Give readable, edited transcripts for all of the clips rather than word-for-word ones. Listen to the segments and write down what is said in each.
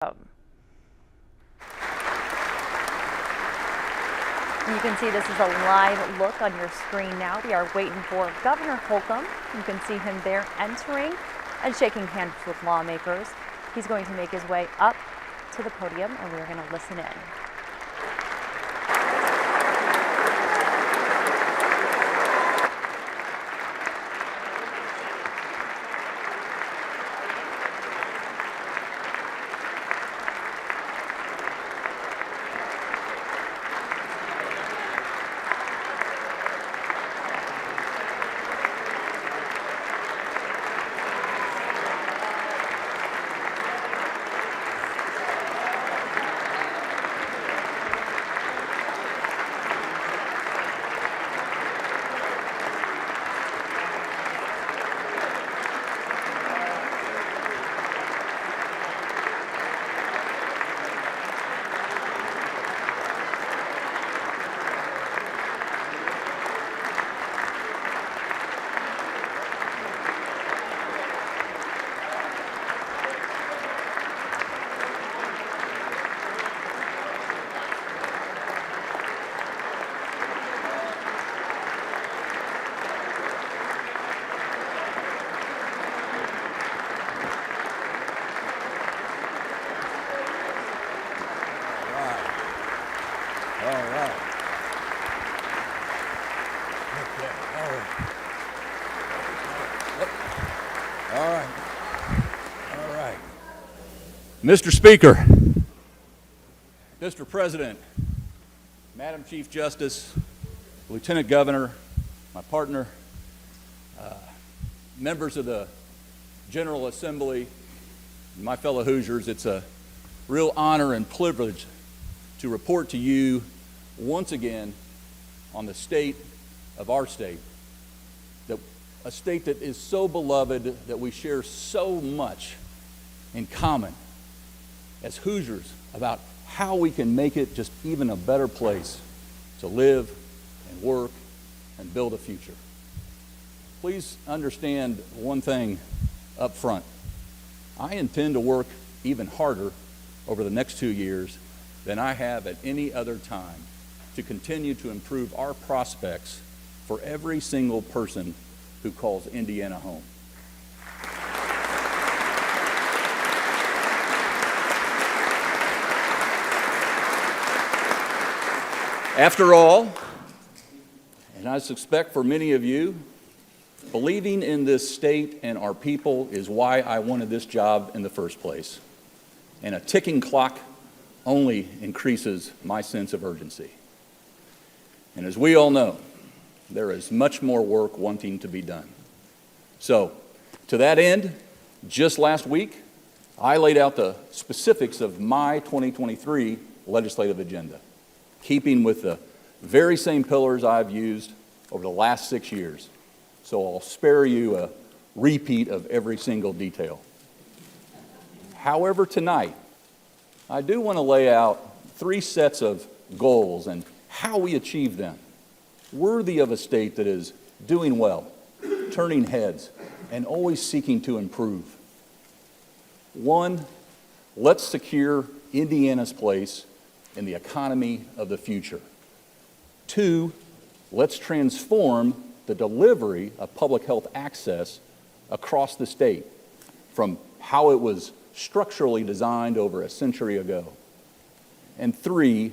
You can see this is a live look on your screen now. We are waiting for Governor Holcomb. You can see him there entering and shaking hands with lawmakers. He's going to make his way up to the podium and we're going to listen in. Mr. Speaker, Mr. President, Madam Chief Justice, Lieutenant Governor, my partner, members of the General Assembly, and my fellow Hoosiers, it's a real honor and privilege to report to you once again on the state of our state, a state that is so beloved, that we share so much in common as Hoosiers about how we can make it just even a better place to live and work and build a future. Please understand one thing up front. I intend to work even harder over the next 2 years than I have at any other time to continue to improve our prospects for every single person who calls Indiana home. After all, and I suspect for many of you, believing in this state and our people is why I wanted this job in the first place. And a ticking clock only increases my sense of urgency. And as we all know, there is much more work wanting to be done. So, to that end, just last week, I laid out the specifics of my 2023 legislative agenda, keeping with the very same pillars I've used over the last 6 years. So I'll spare you a repeat of every single detail. However, tonight, I do want to lay out 3 sets of goals and how we achieve them, worthy of a state that is doing well, turning heads, and always seeking to improve. 1, let's secure Indiana's place in the economy of the future. 2, let's transform the delivery of public health access across the state from how it was structurally designed over a century ago. And 3,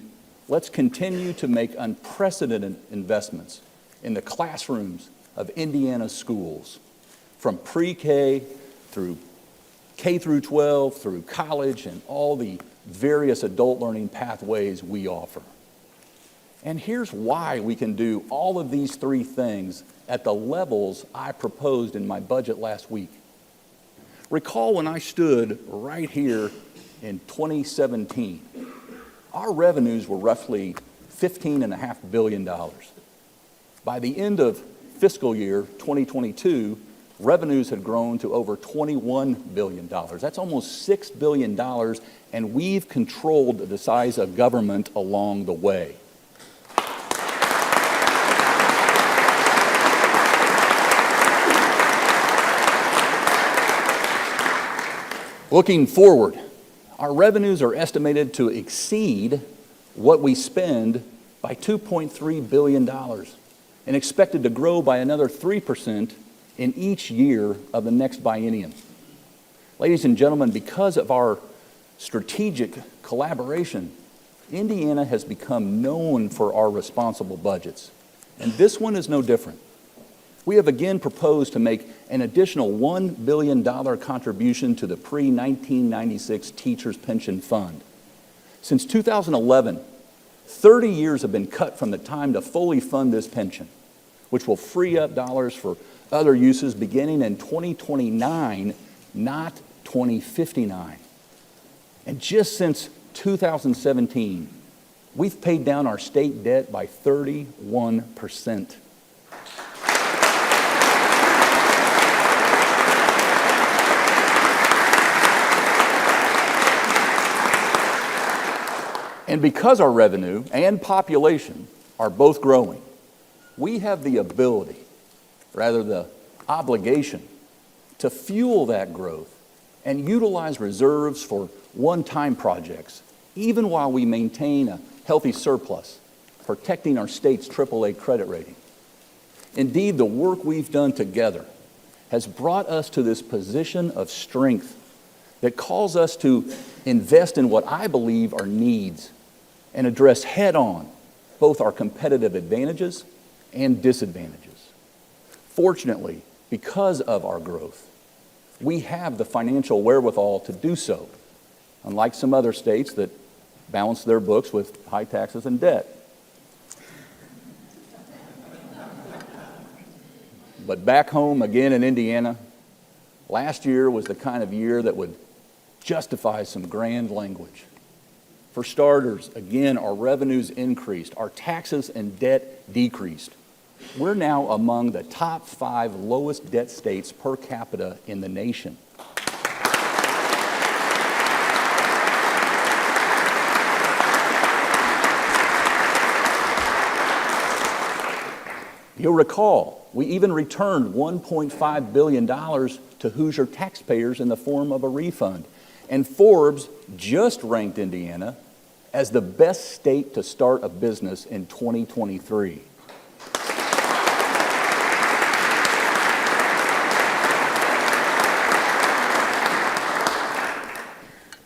let's continue to make unprecedented investments in the classrooms of Indiana's schools, from pre-K through K through 12, through college, and all the various adult learning pathways we offer. And here's why we can do all of these 3 things at the levels I proposed in my budget last week. Recall when I stood right here in 2017, our revenues were roughly $15.5 billion. By the end of fiscal year 2022, revenues had grown to over $21 billion. That's almost $6 billion, and we've controlled the size of government along the way. Looking forward, Our revenues are estimated to exceed what we spend by $2.3 billion and expected to grow by another 3% in each year of the next biennium. Ladies and gentlemen, because of our strategic collaboration, Indiana has become known for our responsible budgets, and this one is no different. We have again proposed to make an additional $1 billion contribution to the pre-1996 Teachers Pension Fund. Since 2011, 30 years have been cut from the time to fully fund this pension, which will free up dollars for other uses beginning in 2029, not 2059. And just since 2017, we've paid down our state debt by 31%. And because our revenue and population are both growing, we have the ability, rather the obligation, to fuel that growth and utilize reserves for one-time projects, even while we maintain a healthy surplus, protecting our state's AAA credit rating. Indeed, the work we've done together has brought us to this position of strength that calls us to invest in what I believe are needs and address head-on both our competitive advantages and disadvantages. Fortunately, because of our growth, we have the financial wherewithal to do so, unlike some other states that balance their books with high taxes and debt. But back home, again in Indiana, last year was the kind of year that would justify some grand language. For starters, again, our revenues increased, our taxes and debt decreased. We're now among the top 5 lowest debt states per capita in the nation. You'll recall, we even returned $1.5 billion to Hoosier taxpayers in the form of a refund. And Forbes just ranked Indiana as the best state to start a business in 2023.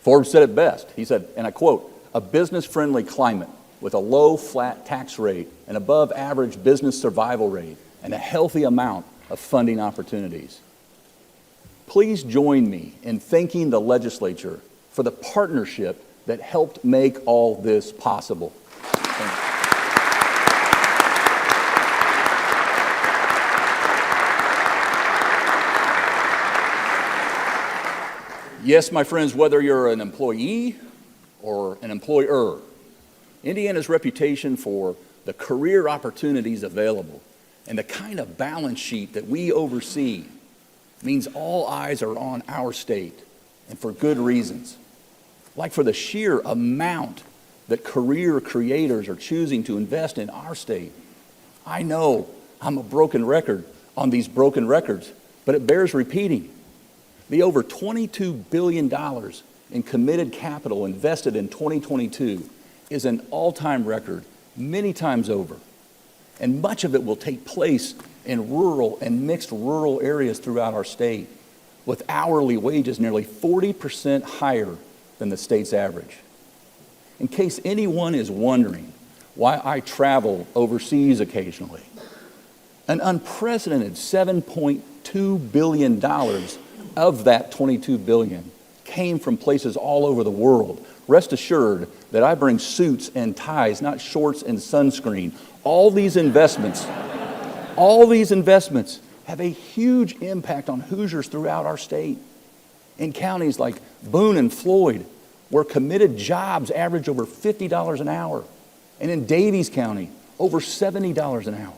Forbes said it best. He said, and I quote, "A business-friendly climate with a low flat tax rate, an above-average business survival rate, and a healthy amount of funding opportunities." Please join me in thanking the legislature for the partnership that helped make all this possible. Thank you. Yes, my friends, whether you're an employee or an employer, Indiana's reputation for the career opportunities available and the kind of balance sheet that we oversee means all eyes are on our state, and for good reasons. Like for the sheer amount that career creators are choosing to invest in our state. I know I'm a broken record on these broken records, but it bears repeating. The over $22 billion in committed capital invested in 2022 is an all-time record many times over. And much of it will take place in rural and mixed rural areas throughout our state, with hourly wages nearly 40% higher than the state's average. In case anyone is wondering why I travel overseas occasionally, an unprecedented $7.2 billion of that $22 billion came from places all over the world. Rest assured that I bring suits and ties, not shorts and sunscreen. All these investments have a huge impact on Hoosiers throughout our state. In counties like Boone and Floyd, where committed jobs average over $50 an hour, and in Davies County, over $70 an hour.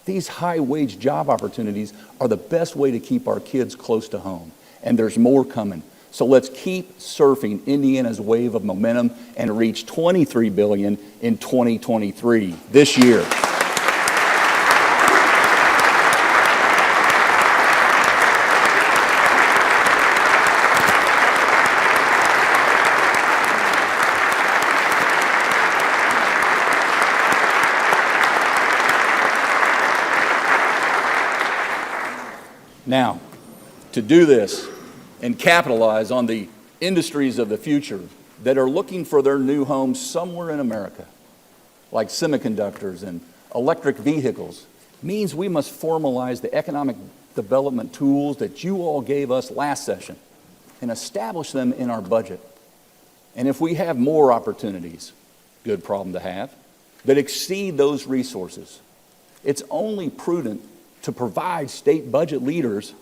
These high-wage job opportunities are the best way to keep our kids close to home, and there's more coming. So let's keep surfing Indiana's wave of momentum and reach $23 billion in 2023, this year. Now, to do this and capitalize on the industries of the future that are looking for their new homes somewhere in America, like semiconductors and electric vehicles, means we must formalize the economic development tools that you all gave us last session and establish them in our budget. And if we have more opportunities, good problem to have, that exceed those resources, it's only prudent to provide state budget leaders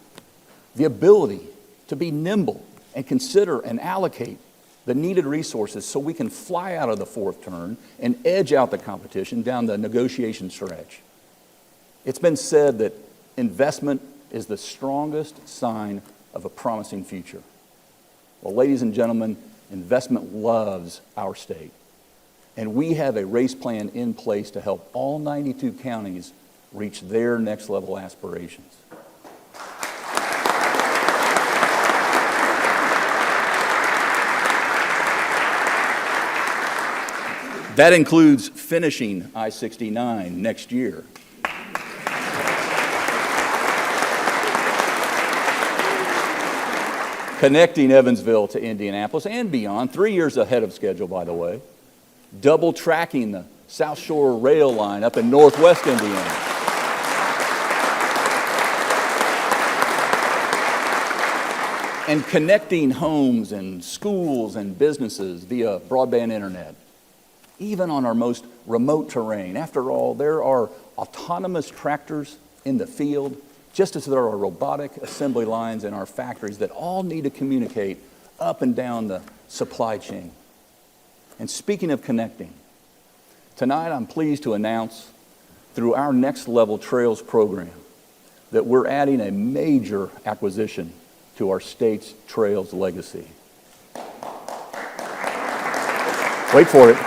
the ability to be nimble and consider and allocate the needed resources so we can fly out of the fourth turn and edge out the competition down the negotiation stretch. It's been said that investment is the strongest sign of a promising future. Well, ladies and gentlemen, investment loves our state. And we have a race plan in place to help all 92 counties reach their next level aspirations. That includes finishing I-69 next year. Connecting Evansville to Indianapolis and beyond, 3 years ahead of schedule, by the way. Double tracking the South Shore rail line up in northwest Indiana. And connecting homes and schools and businesses via broadband internet, even on our most remote terrain. After all, there are autonomous tractors in the field, just as there are robotic assembly lines in our factories that all need to communicate up and down the supply chain. And speaking of connecting, tonight I'm pleased to announce through our Next Level Trails program that we're adding a major acquisition to our state's trails legacy. Wait for it.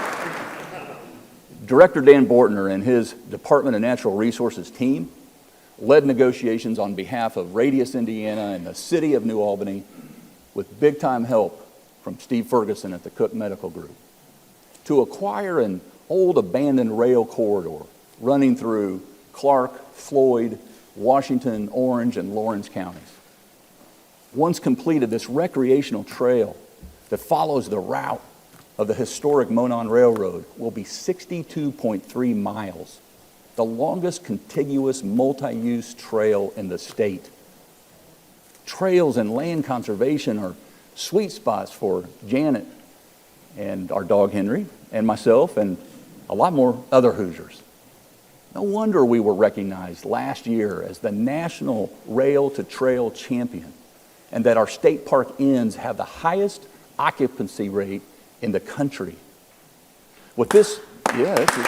Director Dan Bortner and his Department of Natural Resources team led negotiations on behalf of Radius, Indiana, and the city of New Albany with big-time help from Steve Ferguson at the Cook Medical Group to acquire an old abandoned rail corridor running through Clark, Floyd, Washington, Orange, and Lawrence counties. Once completed, this recreational trail that follows the route of the historic Monon Railroad will be 62.3 miles, the longest contiguous multi-use trail in the state. Trails and land conservation are sweet spots for Janet and our dog Henry and myself and a lot more other Hoosiers. No wonder we were recognized last year as the National Rail to Trail Champion and that our state park ends have the highest occupancy rate in the country. With this, yeah, that's it.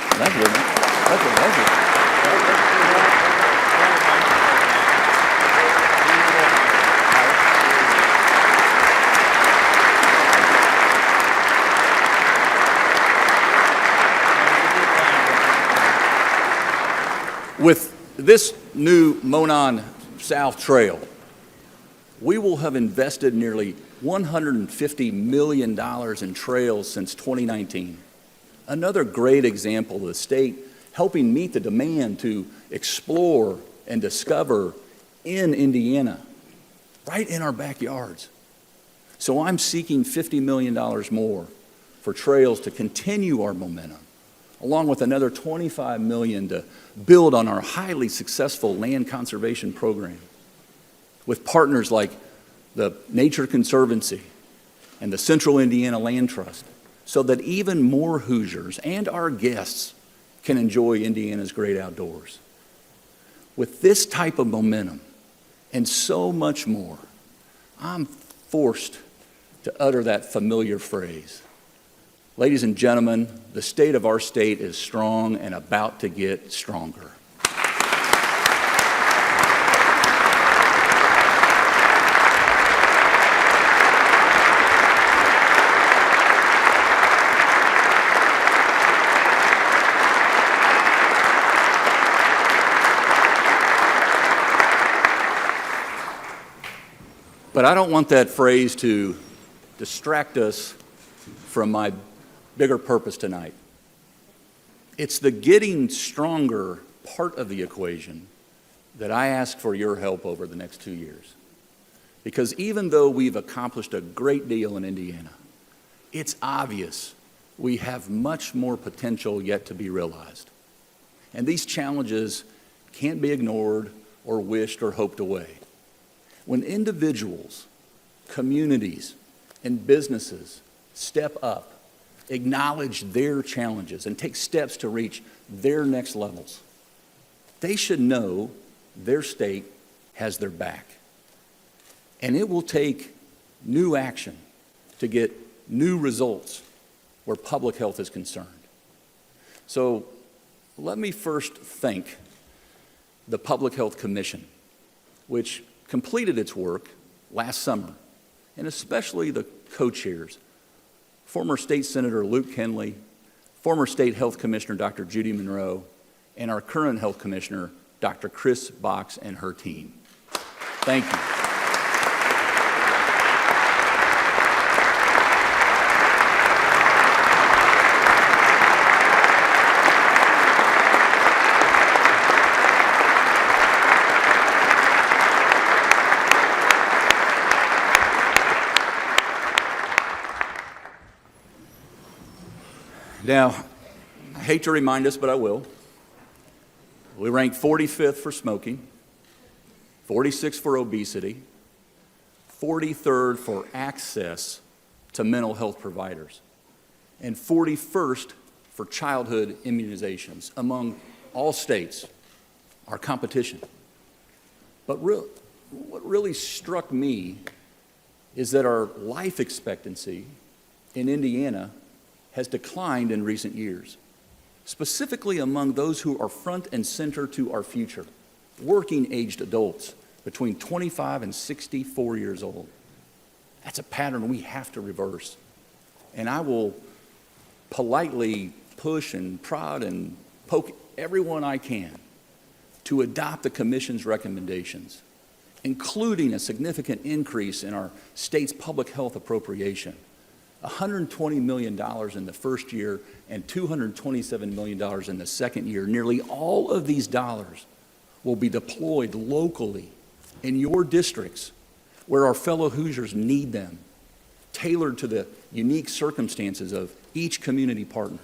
With this new Monon South Trail, we will have invested nearly $150 million in trails since 2019. Another great example of the state helping meet the demand to explore and discover in Indiana, right in our backyards. So I'm seeking $50 million more for trails to continue our momentum, along with another $25 million to build on our highly successful land conservation program with partners like the Nature Conservancy and the Central Indiana Land Trust, so that even more Hoosiers and our guests can enjoy Indiana's great outdoors. With this type of momentum and so much more, I'm forced to utter that familiar phrase. Ladies and gentlemen, the state of our state is strong and about to get stronger. But I don't want that phrase to distract us from my bigger purpose tonight. It's the getting stronger part of the equation that I ask for your help over the next 2 years. Because even though we've accomplished a great deal in Indiana, it's obvious we have much more potential yet to be realized. And these challenges can't be ignored or wished or hoped away. When individuals, communities, and businesses step up, acknowledge their challenges, and take steps to reach their next levels, they should know their state has their back. And it will take new action to get new results where public health is concerned. So let me first thank the Public Health Commission, which completed its work last summer, and especially the co-chairs, former State Senator Luke Kenley, former State Health Commissioner Dr. Judy Monroe, and our current Health Commissioner, Dr. Chris Box, and her team. Thank you. Now, I hate to remind us, but I will. We rank 45th for smoking, 46th for obesity, 43rd for access to mental health providers, and 41st for childhood immunizations among all states, our competition. But what really struck me is that our life expectancy in Indiana has declined in recent years, specifically among those who are front and center to our future, working-aged adults between 25 and 64 years old. That's a pattern we have to reverse. And I will politely push and prod and poke everyone I can to adopt the Commission's recommendations, including a significant increase in our state's public health appropriation. $120 million in the first year and $227 million in the second year. Nearly all of these dollars will be deployed locally in your districts where our fellow Hoosiers need them, tailored to the unique circumstances of each community partner.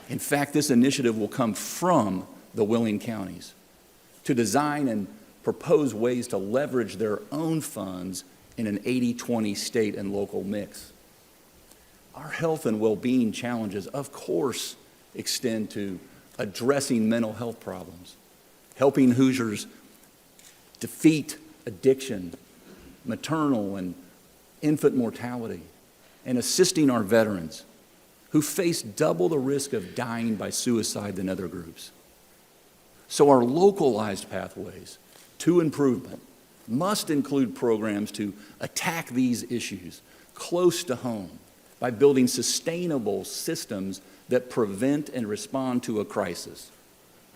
In fact, this initiative will come from the willing counties to design and propose ways to leverage their own funds in an 80-20 state and local mix. Our health and well-being challenges, of course, extend to addressing mental health problems, helping Hoosiers defeat addiction, maternal and infant mortality, and assisting our veterans who face double the risk of dying by suicide than other groups. So our localized pathways to improvement must include programs to attack these issues close to home by building sustainable systems that prevent and respond to a crisis,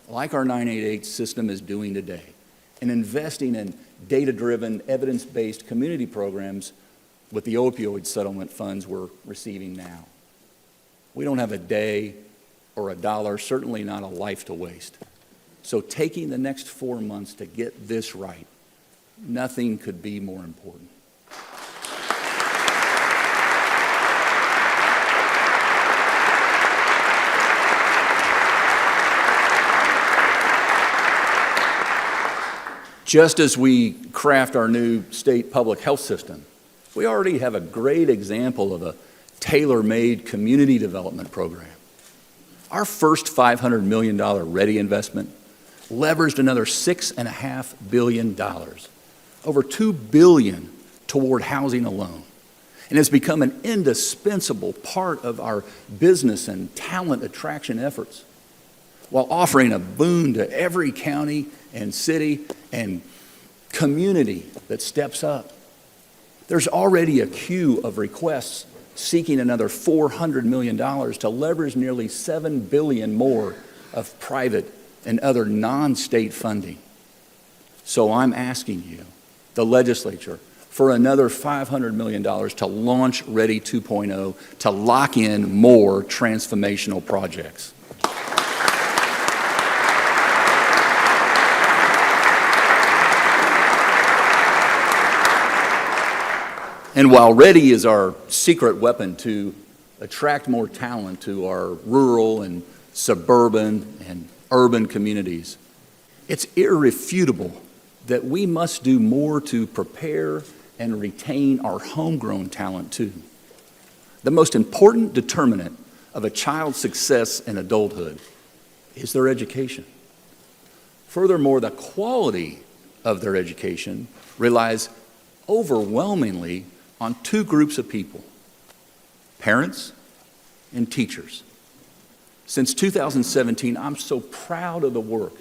like our 988 system is doing today, and investing in data-driven, evidence-based community programs with the opioid settlement funds we're receiving now. We don't have a day or a dollar, certainly not a life to waste. So taking the next 4 months to get this right, nothing could be more important. Just as we craft our new state public health system, we already have a great example of a tailor-made community development program. Our first $500 million READY investment leveraged another $6.5 billion, over $2 billion toward housing alone, and has become an indispensable part of our business and talent attraction efforts, while offering a boon to every county and city and community that steps up. There's already a queue of requests seeking another $400 million to leverage nearly $7 billion more of private and other non-state funding. So I'm asking you, the legislature, for another $500 million to launch Ready 2.0 to lock in more transformational projects. And while ready is our secret weapon to attract more talent to our rural and suburban and urban communities, it's irrefutable that we must do more to prepare and retain our homegrown talent too. The most important determinant of a child's success in adulthood is their education. Furthermore, the quality of their education relies overwhelmingly on two groups of people: parents and teachers. Since 2017, I'm so proud of the work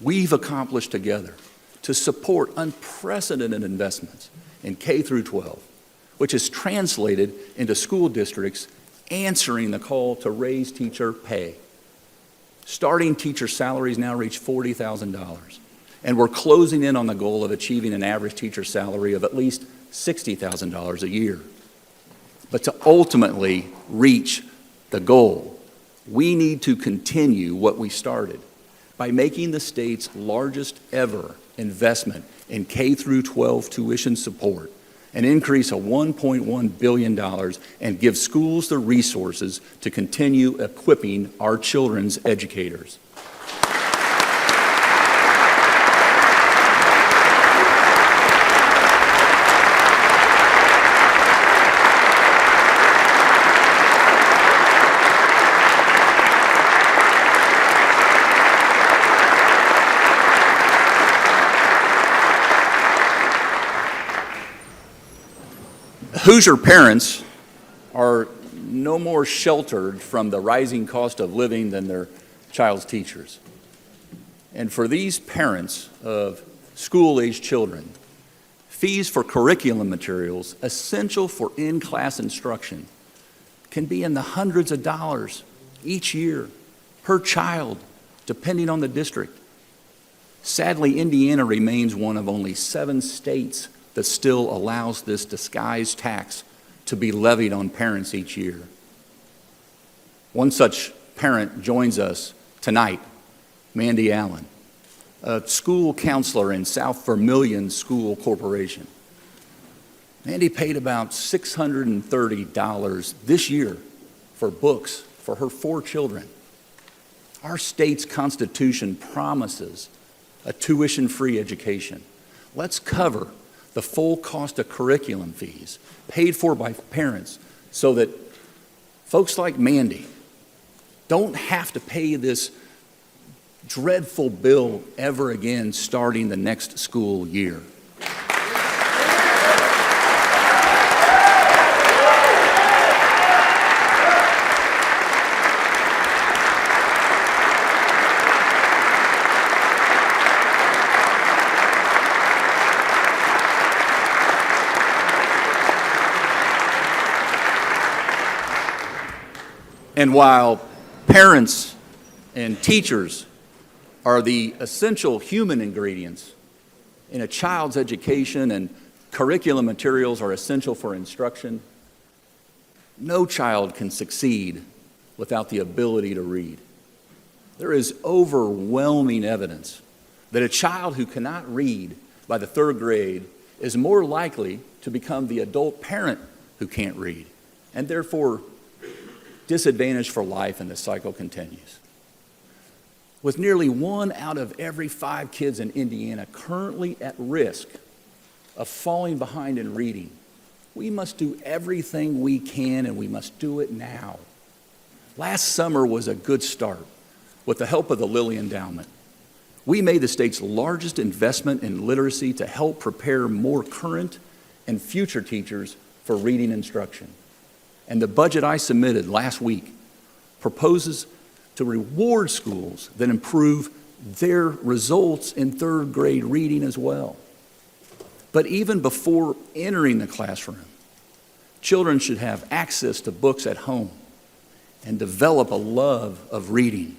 we've accomplished together to support unprecedented investments in K through 12, which is translated into school districts answering the call to raise teacher pay. Starting teacher salaries now reach $40,000, and we're closing in on the goal of achieving an average teacher salary of at least $60,000 a year. But to ultimately reach the goal, we need to continue what we started by making the state's largest ever investment in K through 12 tuition support, an increase of $1.1 billion, and give schools the resources to continue equipping our children's educators. Hoosier parents are no more sheltered from the rising cost of living than their child's teachers. And for these parents of school-aged children, fees for curriculum materials essential for in-class instruction can be in the hundreds of dollars each year per child, depending on the district. Sadly, Indiana remains one of only 7 states that still allows this disguised tax to be levied on parents each year. One such parent joins us tonight, Mandy Allen, a school counselor in South Vermilion School Corporation. Mandy paid about $630 this year for books for her 4 children. Our state's Constitution promises a tuition-free education. Let's cover the full cost of curriculum fees paid for by parents so that folks like Mandy don't have to pay this dreadful bill ever again starting the next school year. And while parents and teachers are the essential human ingredients in a child's education and curriculum materials are essential for instruction, no child can succeed without the ability to read. There is overwhelming evidence that a child who cannot read by the 3rd grade is more likely to become the adult parent who can't read, and therefore disadvantaged for life, and the cycle continues. With nearly 1 out of every 5 kids in Indiana currently at risk of falling behind in reading, we must do everything we can, and we must do it now. Last summer was a good start. With the help of the Lilly Endowment, we made the state's largest investment in literacy to help prepare more current and future teachers for reading instruction. And the budget I submitted last week proposes to reward schools that improve their results in 3rd grade reading as well. But even before entering the classroom, children should have access to books at home and develop a love of reading.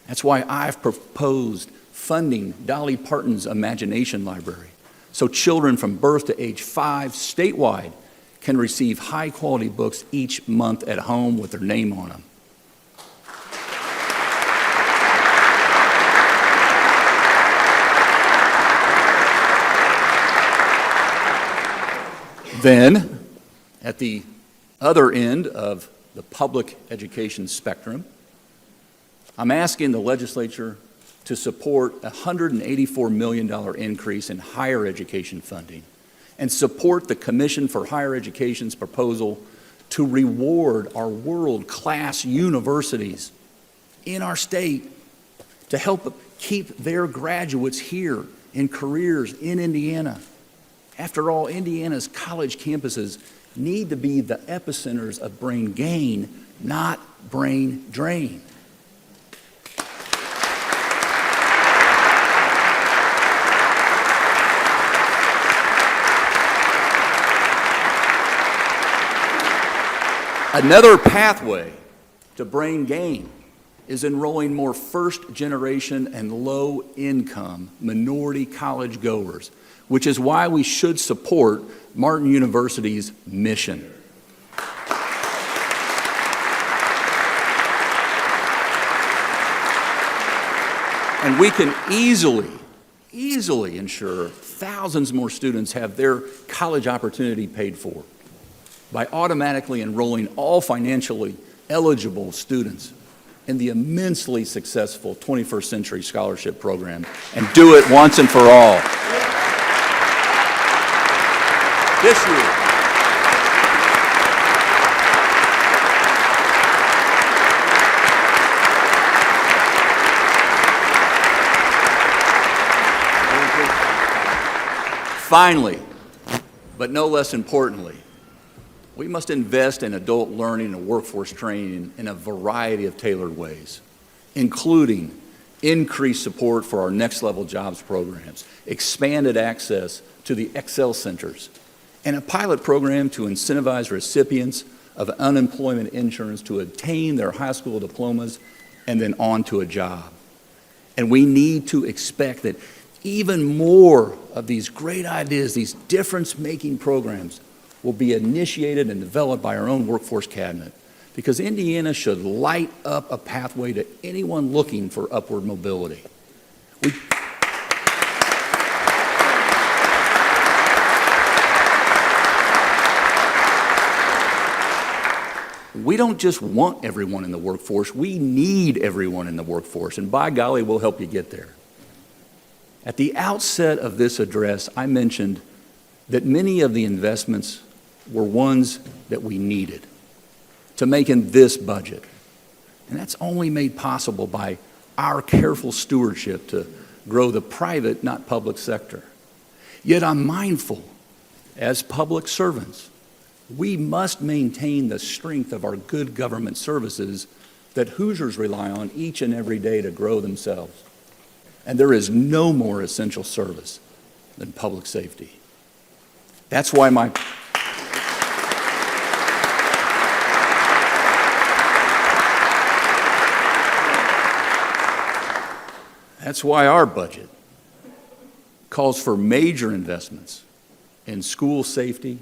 That's why I've proposed funding Dolly Parton's Imagination Library, so children from birth to age 5 statewide can receive high-quality books each month at home with their name on them. Then, at the other end of the public education spectrum, I'm asking the legislature to support a $184 million increase in higher education funding and support the Commission for Higher Education's proposal to reward our world-class universities in our state to help keep their graduates here in careers in Indiana. After all, Indiana's college campuses need to be the epicenters of brain gain, not brain drain. Another pathway to brain gain is enrolling more first-generation and low-income minority college goers, which is why we should support Martin University's mission. And we can easily ensure thousands more students have their college opportunity paid for by automatically enrolling all financially eligible students in the immensely successful 21st Century Scholarship Program, and do it once and for all. This year, finally, but no less importantly, we must invest in adult learning and workforce training in a variety of tailored ways, including increased support for our Next Level Jobs programs, expanded access to the Excel centers, and a pilot program to incentivize recipients of unemployment insurance to obtain their high school diplomas and then on to a job. And we need to expect that even more of these great ideas, these difference-making programs, will be initiated and developed by our own workforce cabinet, because Indiana should light up a pathway to anyone looking for upward mobility. We don't just want everyone in the workforce, we need everyone in the workforce, and by golly, we'll help you get there. At the outset of this address, I mentioned that many of the investments were ones that we needed to make in this budget. And that's only made possible by our careful stewardship to grow the private, not public sector. Yet I'm mindful, as public servants, we must maintain the strength of our good government services that Hoosiers rely on each and every day to grow themselves. And there is no more essential service than public safety. That's why our budget calls for major investments in school safety,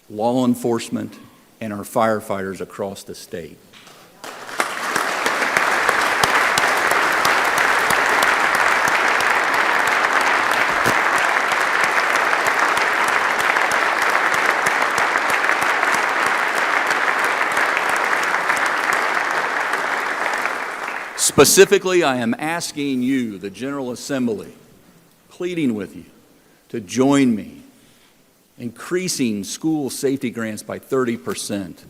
law enforcement, and our firefighters across the state. Specifically, I am asking you, the General Assembly, pleading with you to join me, increasing school safety grants by 30%,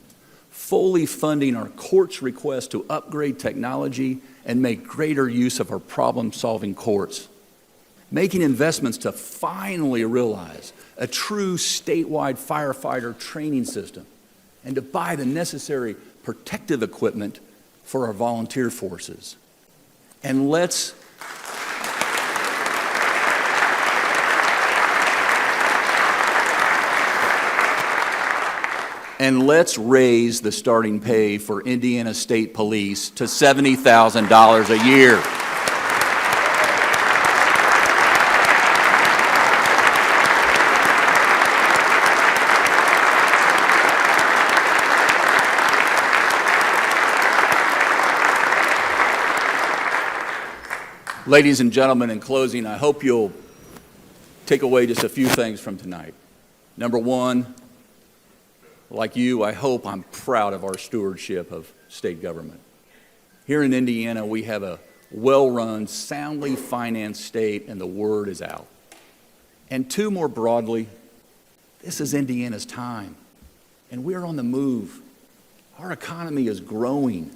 fully funding our courts' request to upgrade technology and make greater use of our problem-solving courts, making investments to finally realize a true statewide firefighter training system, and to buy the necessary protective equipment for our volunteer forces. And let's raise the starting pay for Indiana State Police to $70,000 a year. Ladies and gentlemen, in closing, I hope you'll take away just a few things from tonight. Number one, like you, I hope I'm proud of our stewardship of state government. Here in Indiana, we have a well-run, soundly financed state, and the word is out. And two, more broadly, this is Indiana's time, and we're on the move. Our economy is growing.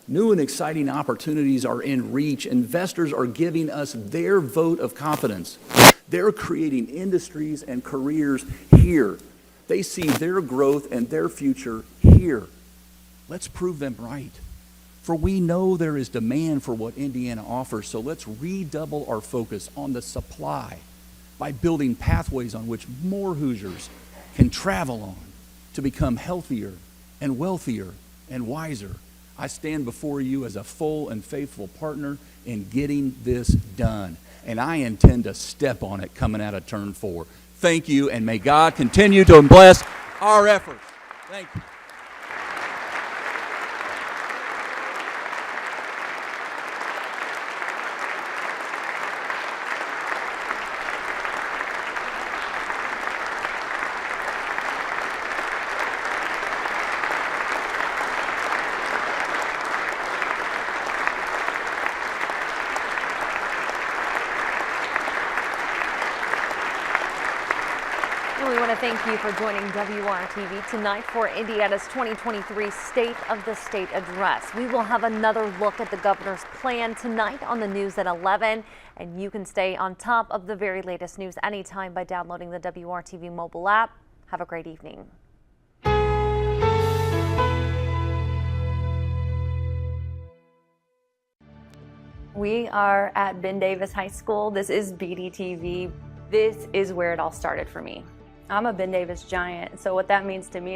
New and exciting opportunities are in reach. Investors are giving us their vote of confidence. They're creating industries and careers here. They see their growth and their future here. Let's prove them right. For we know there is demand for what Indiana offers, so let's redouble our focus on the supply by building pathways on which more Hoosiers can travel on to become healthier and wealthier and wiser. I stand before you as a full and faithful partner in getting this done, and I intend to step on it coming out of turn 4. Thank you, and may God continue to bless our efforts. Thank you. We want to thank you for joining WRTV tonight for Indiana's 2023 State of the State Address. We will have another look at the governor's plan tonight on the news at 11, and you can stay on top of the very latest news anytime by downloading the WRTV mobile app. Have a great evening. We are at Ben Davis High School. This is BDTV. This is where it all started for me. I'm a Ben Davis Giant, so what that means to me is